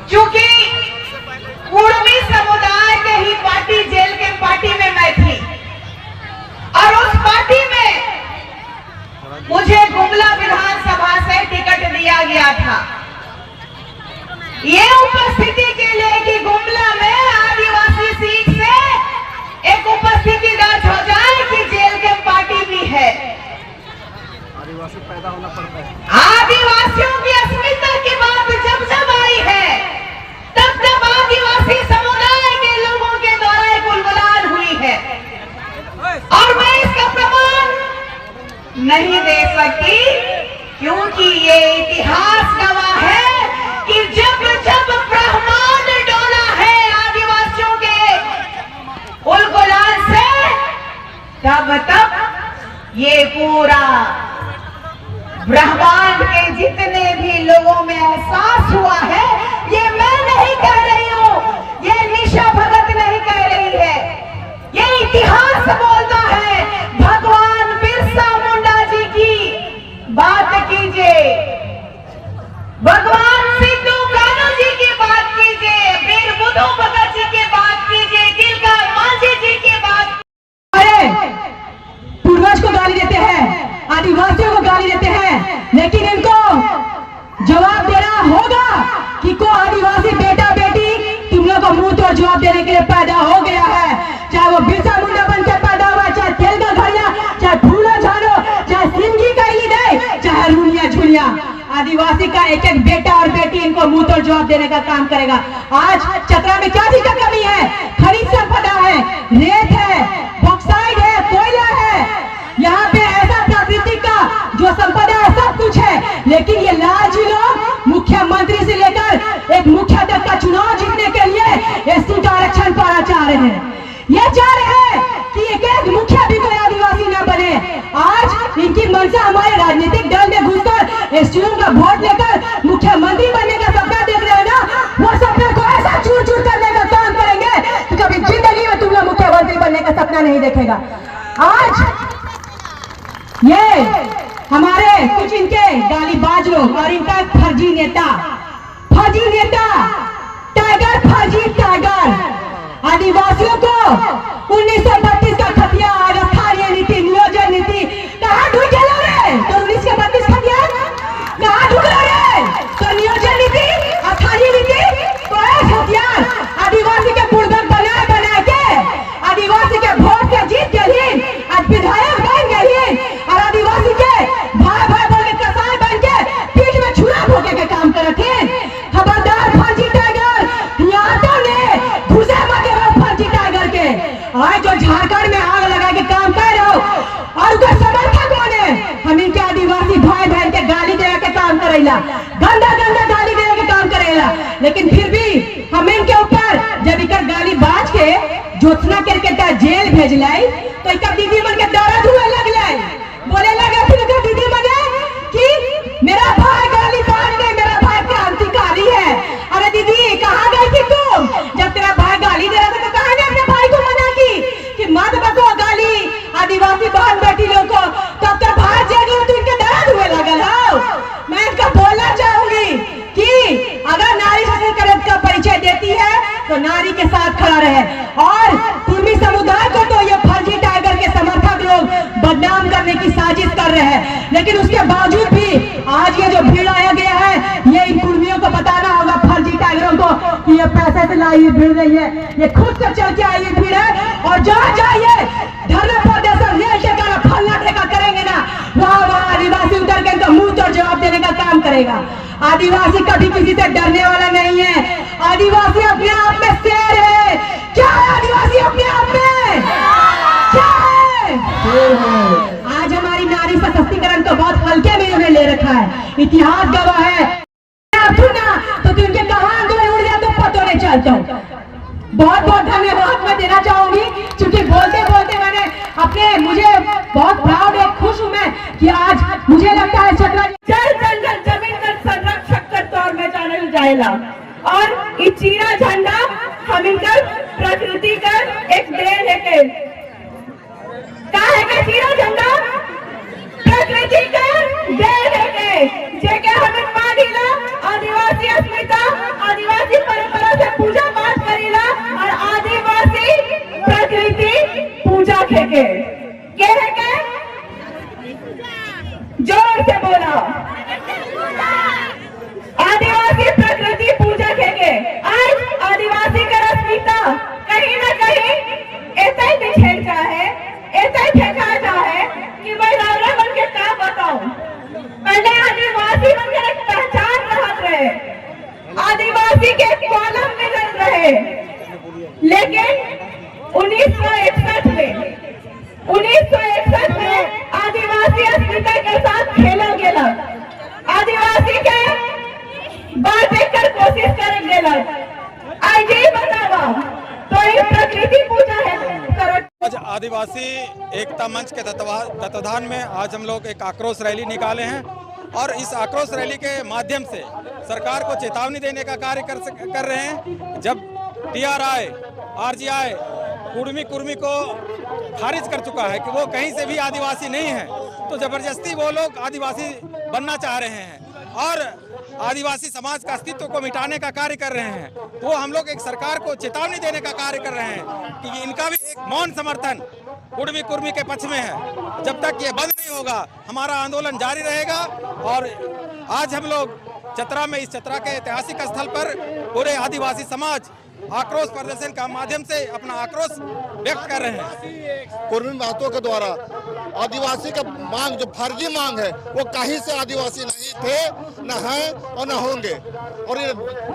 क्योंकि कुर्मी समुदाय के ही पार्टी, जेल के पार्टी में मैं थी और उस पार्टी में मुझे गुमला विधानसभा से टिकट दिया गया था। ये उपस्थिति के लिए कि गुमला में आदिवासी सीट से एक उपस्थिति दर्ज हो जाए कि जेल के पार्टी भी है। आदिवासी पैदा होना पड़ता है। आदिवासियों की अस्मिता की बात जब जब आई है तब तब आदिवासी समुदाय के लोगों के द्वारा एक उलगुलान हुई है और मैं इसका प्रमाण नहीं दे सकती, क्योंकि ये इतिहास गवाह है कि जब जब ब्रह्मांड डोला है आदिवासियों के उलगुलान से, तब तब ये पूरा ब्रह्मांड के जितने भी लोगों में एहसास हुआ है, ये मैं नहीं कह रही हूं, ये निशा भगत नहीं कह रही है, ये इतिहास बोलता है। भगवान बिरसा मुंडा जी की बात कीजिए, भगवान सिद्धू कान्हू जी की बात कीजिए, वीर बुद्धू भगत जी की बात कीजिए, तिलका मांझी जी की बात। पूर्वज को गाली देते हैं, आदिवासियों को गाली देते हैं, लेकिन इनको जवाब देना होगा कि को आदिवासी बेटा बेटी तुम लोग को मुंह तोड़ जवाब देने के लिए पैदा हो गया है। चाहे वो बिरसा मुंडा बन के पैदा हुआ, चाहे तेलगा घड़िया, चाहे फूलो झाड़ो, चाहे सिंगी कैली दे, चाहे रूनिया झुलिया, आदिवासी का एक एक बेटा और बेटी इनको मुंह तोड़ जवाब देने का काम करेगा। आज चतरा में क्या चीज का कमी है? खनिज संपदा है, रेत है, बॉक्साइड है, कोयला है, यहाँ पे ऐसा प्राकृतिक का जो संपदा है सब कुछ है, लेकिन ये लालजी लोग मुख्यमंत्री से लेकर एक मुखिया तक का चुनाव जीतने के लिए एसटी का आरक्षण पाना चाह रहे हैं। ये चाह रहे हैं कि एक एक मुखिया भी कोई आदिवासी न बने। आज इनकी मंशा हमारे राजनीतिक दल में घुसकर एसटीओ का वोट लेकर मुख्यमंत्री बनने का सपना देख रहे हैं ना, वो सपने को ऐसा चूर चूर करने का काम करेंगे कि कभी जिंदगी में तुम लोग मुख्यमंत्री बनने का सपना नहीं देखेगा। आज ये हमारे कुछ इनके गालीबाज लोग और इनका फर्जी नेता टाइगर, फर्जी टाइगर आदिवासियों को 1932 का खतिया, स्थानीय नीति, नियोजन नीति कहाँ ढूंढ के ला रहे? तो 19 के 32 खतिया कहाँ ढूंढ रहे? तो नियोजन नीति, स्थानीय नीति, तो हथियार आदिवासी के बुड़बक बना बना के आदिवासी के वोट से जीत गए, आज विधायक बन गए और आदिवासी के भाई भाई बोल के कसाई बन के पीठ में छुरा भोगे के काम करते। खबरदार फर्जी टाइगर, यहाँ तो ने घुसे मत फर्जी टाइगर के। आज जो झारखंड में आग लगा के काम कर रहे हो और उसका समर्थक कौन है? हम इनके आदिवासी भाई बहन के गाली दे के काम करेला, गंदा गंदा गाली दे के काम करेला, लेकिन फिर भी हम इनके ऊपर जब इकर गाली बाज के जोत्सना करके जेल भेजलाई तो इकर दीदी मन के दर्द हुए लगलाई, बोले लगे फिर इकर दीदी मने कि मेरा भाई गाली बाज के, मेरा भाई क्रांतिकारी है। अरे दीदी कहाँ गई थी तुम जब तेरा भाई गाली दे रहा था? तो कहाँ ने अपने भाई को मना की कि मत बको गाली आदिवासी बहन बेटी लोग को, तब तो भाई जेल तो इनके दर्द हुए लगल हो। मैं इनका बोलना चाहूंगी कि अगर नारी सशक्तिकरण का परिचय देती है तो नारी के साथ खड़ा रहे, और कुर्मी समुदाय को तो ये फर्जी टाइगर के समर्थक लोग बदनाम करने की साजिश कर रहे हैं। लेकिन उसके बावजूद भी आज ये जो भीड़ आया गया है, ये इन कुर्मियों को बताना होगा फर्जी टाइगरों को कि ये पैसे से लाई हुई भीड़ नहीं है, ये खुद से चल के आई हुई भीड़ है। और जहाँ जाइए धरना प्रदर्शन रेल टेका फलना ठेका करेंगे ना, वहाँ आदिवासी उतर के इनका मुंह तोड़ जवाब देने का काम करेगा। आदिवासी कभी किसी से डरने वाला नहीं है, आदिवासी अपने आप में शेर है। क्या है आदिवासी अपने आप में? क्या है? आज हमारी नारी सशक्तिकरण को बहुत हल्के में उन्हें ले रखा है, इतिहास गवाह है। तो तुमके कहाँ आंदोलन उड़ जाए तो पता नहीं चलता। बहुत बहुत धन्यवाद मैं देना चाहूंगी, क्योंकि बोलते बोलते मैंने अपने, मुझे बहुत प्राउड है, खुश हूं मैं कि आज मुझे लगता है चतरा जल जंगल जमीन का संरक्षक के तौर में जाना जाएगा, और ये चीरा झंडा हम इनका प्रकृति का एक देन है के काहे का चीरा झंडा प्रकृति का देन है के जेके हमें मानिला आदिवासी अस्मिता आदिवासी के कॉलम में लड़ रहे, लेकिन 1961 में आदिवासी अस्मिता के साथ खेला गेला, आदिवासी के बातें कर कोशिश कर गेला। आज ये बतावा तो ये प्रकृति पूजा है। आज आदिवासी एकता मंच के तत्वाधान में आज हम लोग एक आक्रोश रैली निकाले हैं और इस आक्रोश रैली के माध्यम से सरकार को चेतावनी देने का कार्य कर रहे हैं। जब TRI, RGI कुर्मी को खारिज कर चुका है कि वो कहीं से भी आदिवासी नहीं है, तो जबरदस्ती वो लोग आदिवासी बनना चाह रहे हैं और आदिवासी समाज का अस्तित्व को मिटाने का कार्य कर रहे हैं। तो हम लोग एक सरकार को चेतावनी देने का कार्य कर रहे हैं कि इनका भी एक मौन समर्थन कुर्मी के पक्ष में है। जब तक ये बंद नहीं होगा हमारा आंदोलन जारी रहेगा। और आज हम लोग चतरा में, इस चतरा के ऐतिहासिक स्थल पर पूरे आदिवासी समाज आक्रोश प्रदर्शन का माध्यम से अपना आक्रोश व्यक्त कर रहे हैं। कुर्मी महतो के द्वारा आदिवासी का मांग, जो फर्जी मांग है, वो कहीं से आदिवासी नहीं थे, न हैं और न होंगे। और ये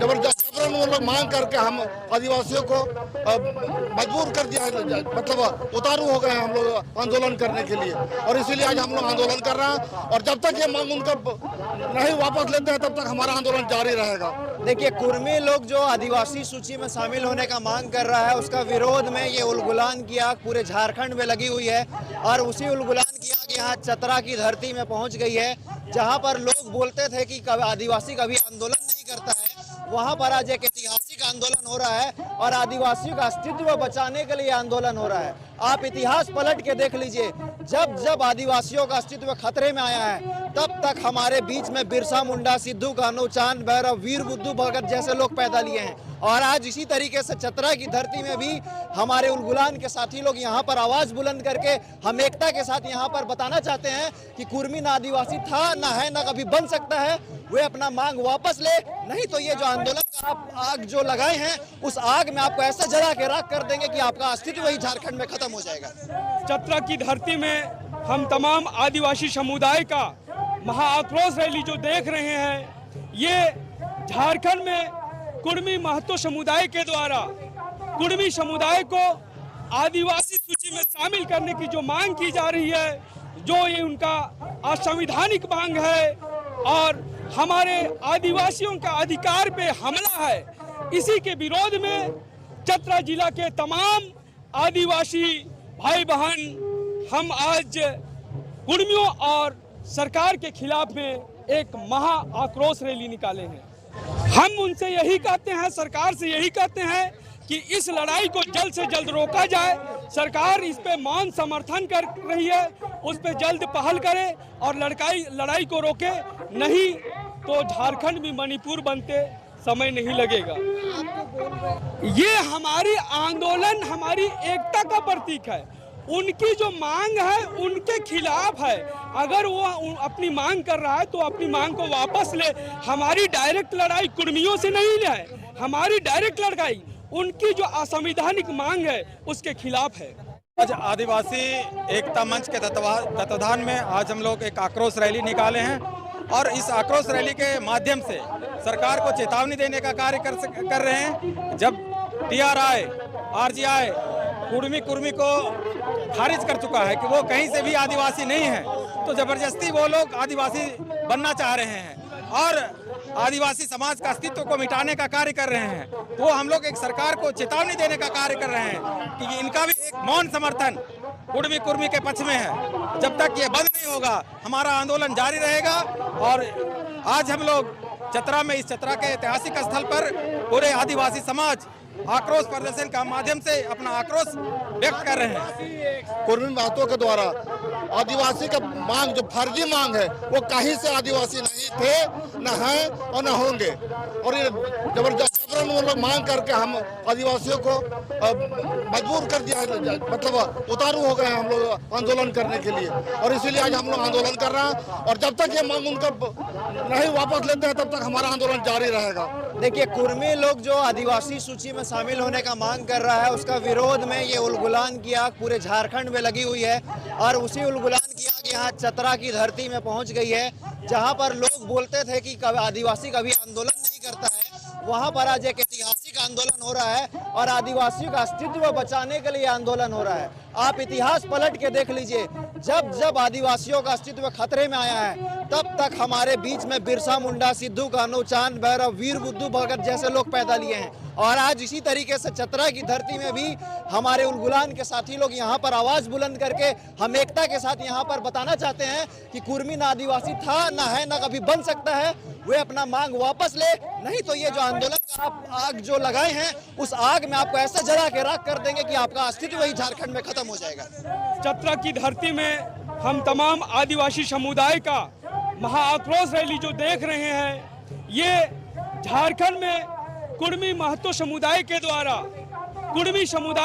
जबरदस्त वो लोग मांग करके हम आदिवासियों को मजबूर कर दिया है, मतलब उतारू हो गए हैं हम लोग आंदोलन करने के लिए। और इसीलिए आज हम लोग आंदोलन कर रहे हैं और जब तक ये मांग उनका नहीं वापस लेते हैं तब तक हमारा आंदोलन जारी रहेगा। देखिए, कुर्मी लोग जो आदिवासी सूची में शामिल होने का मांग कर रहा है, उसका विरोध में ये उलगुलान की आग पूरे झारखंड में लगी हुई है। और उसी उलगुलान की आग यहाँ चतरा की धरती में पहुंच गई है, जहां पर लोग बोलते थे कि आदिवासी कभी आंदोलन नहीं करता है, वहां पर आज एक ऐतिहासिक आंदोलन हो रहा है और आदिवासियों का अस्तित्व बचाने के लिए आंदोलन हो रहा है। आप इतिहास पलट के देख लीजिए, जब जब आदिवासियों का अस्तित्व खतरे में आया है, तब तक हमारे बीच में बिरसा मुंडा, सिद्धू कान्हू, चांद भैरव, वीर बुद्धू भगत जैसे लोग पैदा लिए हैं। और आज इसी तरीके से चतरा की धरती में भी हमारे उलगुलान के साथी लोग यहाँ पर आवाज बुलंद करके हम एकता के साथ यहाँ पर बताना चाहते हैं कि कुर्मी ना आदिवासी था, ना है, ना कभी बन सकता है। वे अपना मांग वापस ले, नहीं तो ये जो आंदोलन का आप आग जो लगाए हैं, उस आग में आपको ऐसा जला के राख कर देंगे कि आपका अस्तित्व ही झारखंड में खत्म हो जाएगा। चतरा की धरती में हम तमाम आदिवासी समुदाय का महाआक्रोश रैली जो देख रहे हैं, ये झारखंड में कुर्मी महतो समुदाय के द्वारा कुर्मी समुदाय को आदिवासी सूची में शामिल करने की जो मांग की जा रही है, जो ये उनका असंवैधानिक मांग है और हमारे आदिवासियों का अधिकार पे हमला है, इसी के विरोध में चतरा जिला के तमाम आदिवासी भाई बहन हम आज कुर्मियों और सरकार के खिलाफ में एक महा आक्रोश रैली निकाले हैं। हम उनसे यही कहते हैं, सरकार से यही कहते हैं कि इस लड़ाई को जल्द से जल्द रोका जाए। सरकार इस पे मौन समर्थन कर रही है, उस पे जल्द पहल करे और लड़ाई को रोके, नहीं तो झारखंड भी मणिपुर बनते समय नहीं लगेगा। ये हमारी आंदोलन, हमारी एकता का प्रतीक है। उनकी जो मांग है उनके खिलाफ है। अगर वो अपनी मांग कर रहा है तो अपनी मांग को वापस ले। हमारी डायरेक्ट लड़ाई कुर्मियों से नहीं है, हमारी डायरेक्ट लड़ाई उनकी जो असंवैधानिक मांग है उसके खिलाफ है। आज आदिवासी एकता मंच के तत्वाधान में आज हम लोग एक आक्रोश रैली निकाले हैं और इस आक्रोश रैली के माध्यम से सरकार को चेतावनी देने का कार्य कर रहे हैं। जब TRI, RGI कुर्मी को खारिज कर चुका है कि वो कहीं से भी आदिवासी नहीं है, तो जबरदस्ती वो लोग आदिवासी बनना चाह रहे हैं और आदिवासी समाज का अस्तित्व को मिटाने का कार्य कर रहे हैं। तो हम लोग एक सरकार को चेतावनी देने का कार्य कर रहे हैं कि इनका भी एक मौन समर्थन कुर्मी के पक्ष में है। जब तक ये बंद नहीं होगा हमारा आंदोलन जारी रहेगा। और आज हम लोग चतरा में, इस चतरा के ऐतिहासिक स्थल पर पूरे आदिवासी समाज आक्रोश प्रदर्शन का माध्यम से अपना आक्रोश व्यक्त कर रहे हैं। कुर्मी महतो के द्वारा आदिवासी का मांग, जो फर्जी मांग है, वो कहीं से आदिवासी नहीं थे, न हैं और न होंगे। और ये जबरदस्त वो लोग मांग करके हम आदिवासियों को मजबूर कर दिया है, मतलब उतारू हो गए हैं हम लोग आंदोलन करने के लिए। और इसीलिए आज हम लोग आंदोलन कर रहे हैं और जब तक ये मांग उनका नहीं वापस लेते हैं तब तक हमारा आंदोलन जारी रहेगा। देखिए, कुर्मी लोग जो आदिवासी सूची में शामिल होने का मांग कर रहा है, उसका विरोध में ये उलगुलान की आग पूरे झारखंड में लगी हुई है। और उसी उलगुलान की आग यहाँ चतरा की धरती में पहुंच गई है, जहां पर लोग बोलते थे कि आदिवासी कभी आंदोलन नहीं करता है, वहां पर आज एक ऐतिहासिक आंदोलन हो रहा है और आदिवासियों का अस्तित्व बचाने के लिए आंदोलन हो रहा है। आप इतिहास पलट के देख लीजिए, जब जब आदिवासियों का अस्तित्व खतरे में आया है तब तक हमारे बीच में बिरसा मुंडा, सिद्धू कान्हू, चांद भैरव, वीर बुद्धू भगत जैसे लोग पैदा लिए हैं। और आज इसी तरीके से चतरा की धरती में भी हमारे उलगुलान के साथी लोग यहाँ पर आवाज बुलंद करके हम एकता के साथ यहाँ पर बताना चाहते हैं कि कुर्मी ना आदिवासी था, ना है, ना कभी बन सकता है। वे अपना मांग वापस ले, नहीं तो ये जो आंदोलन का आप आग जो लगाए हैं उस आग में आपको ऐसा जला के राख कर देंगे कि आपका अस्तित्व ही झारखंड में खत्म हो जाएगा। चतरा की धरती में हम तमाम आदिवासी समुदाय का महाआक्रोश रैली जो देख रहे हैं, ये झारखंड में कुर्मी महतो समुदाय के द्वारा कुर्मी समुदाय